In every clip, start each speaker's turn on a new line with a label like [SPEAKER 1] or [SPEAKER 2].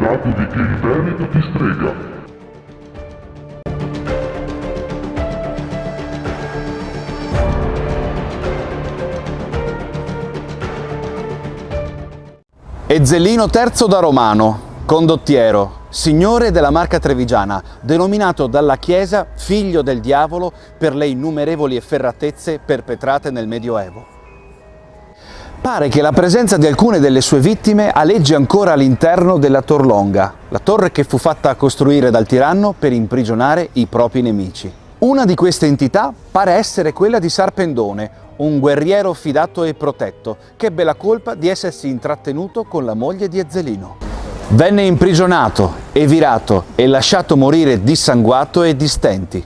[SPEAKER 1] dato di che il Veneto ti strega.
[SPEAKER 2] Ezzelino III da Romano, condottiero, signore della Marca Trevigiana, denominato dalla Chiesa figlio del diavolo per le innumerevoli efferatezze perpetrate nel Medioevo. Pare che la presenza di alcune delle sue vittime aleggi ancora all'interno della Torlonga, la torre che fu fatta costruire dal tiranno per imprigionare i propri nemici. Una di queste entità pare essere quella di Sarpendone, un guerriero fidato e protetto, che ebbe la colpa di essersi intrattenuto con la moglie di Ezzelino. Venne imprigionato, evirato e lasciato morire dissanguato e di stenti.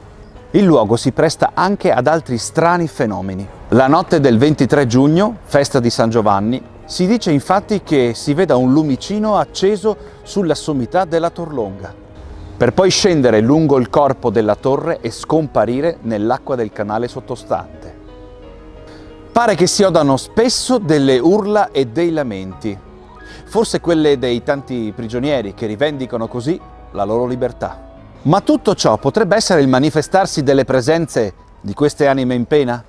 [SPEAKER 2] Il luogo si presta anche ad altri strani fenomeni. La notte del 23 giugno, festa di San Giovanni, si dice infatti che si veda un lumicino acceso sulla sommità della Torlonga, per poi scendere lungo il corpo della torre e scomparire nell'acqua del canale sottostante. Pare che si odano spesso delle urla e dei lamenti, forse quelle dei tanti prigionieri che rivendicano così la loro libertà. Ma tutto ciò potrebbe essere il manifestarsi delle presenze di queste anime in pena?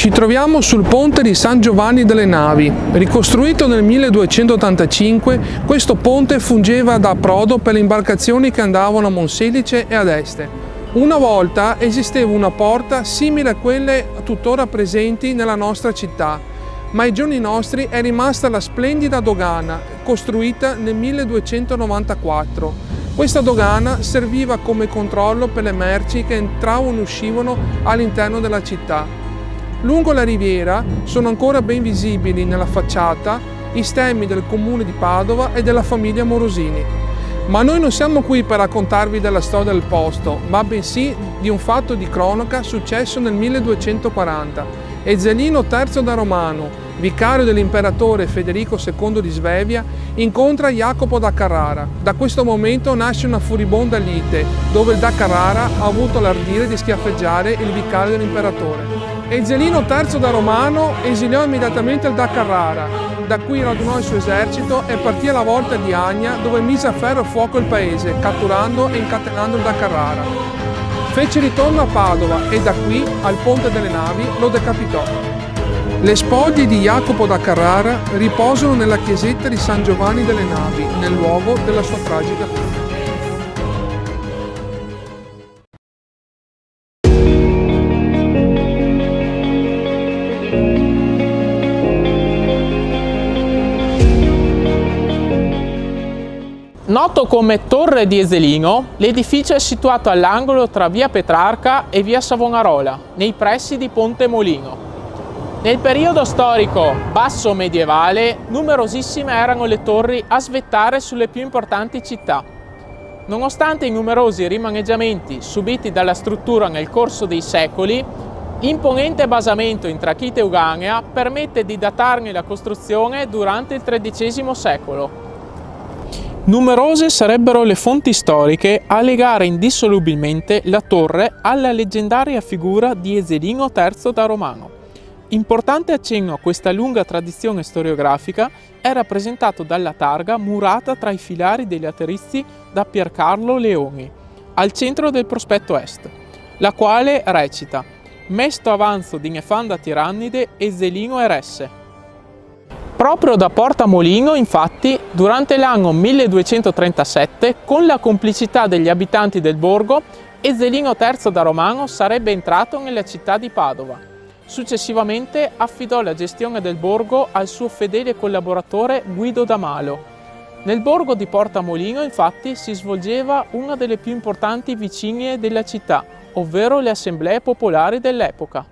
[SPEAKER 3] Ci troviamo sul ponte di San Giovanni delle Navi. Ricostruito nel 1285, questo ponte fungeva da approdo per le imbarcazioni che andavano a Monselice e ad Este. Una volta esisteva una porta simile a quelle tuttora presenti nella nostra città, ma ai giorni nostri è rimasta la splendida dogana, costruita nel 1294. Questa dogana serviva come controllo per le merci che entravano e uscivano all'interno della città. Lungo la riviera sono ancora ben visibili nella facciata i stemmi del comune di Padova e della famiglia Morosini. Ma noi non siamo qui per raccontarvi della storia del posto, ma bensì di un fatto di cronaca successo nel 1240. Ezzelino III da Romano, vicario dell'imperatore Federico II di Svevia, incontra Jacopo da Carrara. Da questo momento nasce una furibonda lite, dove il da Carrara ha avuto l'ardire di schiaffeggiare il vicario dell'imperatore. Ezzelino III da Romano esiliò immediatamente il da Carrara, da cui radunò il suo esercito e partì alla volta di Agna, dove mise a ferro e fuoco il paese, catturando e incatenando il da Carrara. Fece ritorno a Padova e da qui, al Ponte delle Navi, lo decapitò. Le spoglie di Jacopo da Carrara riposano nella chiesetta di San Giovanni delle Navi, nel luogo della sua tragica fine.
[SPEAKER 4] Noto come Torre di Ezzelino, l'edificio è situato all'angolo tra via Petrarca e via Savonarola, nei pressi di Ponte Molino. Nel periodo storico basso medievale, numerosissime erano le torri a svettare sulle più importanti città. Nonostante i numerosi rimaneggiamenti subiti dalla struttura nel corso dei secoli, l'imponente basamento in trachite euganea permette di datarne la costruzione durante il XIII secolo. Numerose sarebbero le fonti storiche a legare indissolubilmente la torre alla leggendaria figura di Ezzelino III da Romano. Importante accenno a questa lunga tradizione storiografica è rappresentato dalla targa murata tra i filari degli laterizi da Piercarlo Leoni, al centro del prospetto est, la quale recita «Mesto avanzo di nefanda tirannide Ezzelino eresse». Proprio da Porta Molino, infatti, durante l'anno 1237, con la complicità degli abitanti del borgo, Ezzelino III da Romano sarebbe entrato nella città di Padova. Successivamente affidò la gestione del borgo al suo fedele collaboratore Guido da Malo. Nel borgo di Porta Molino, infatti, si svolgeva una delle più importanti vicinie della città, ovvero le assemblee popolari dell'epoca.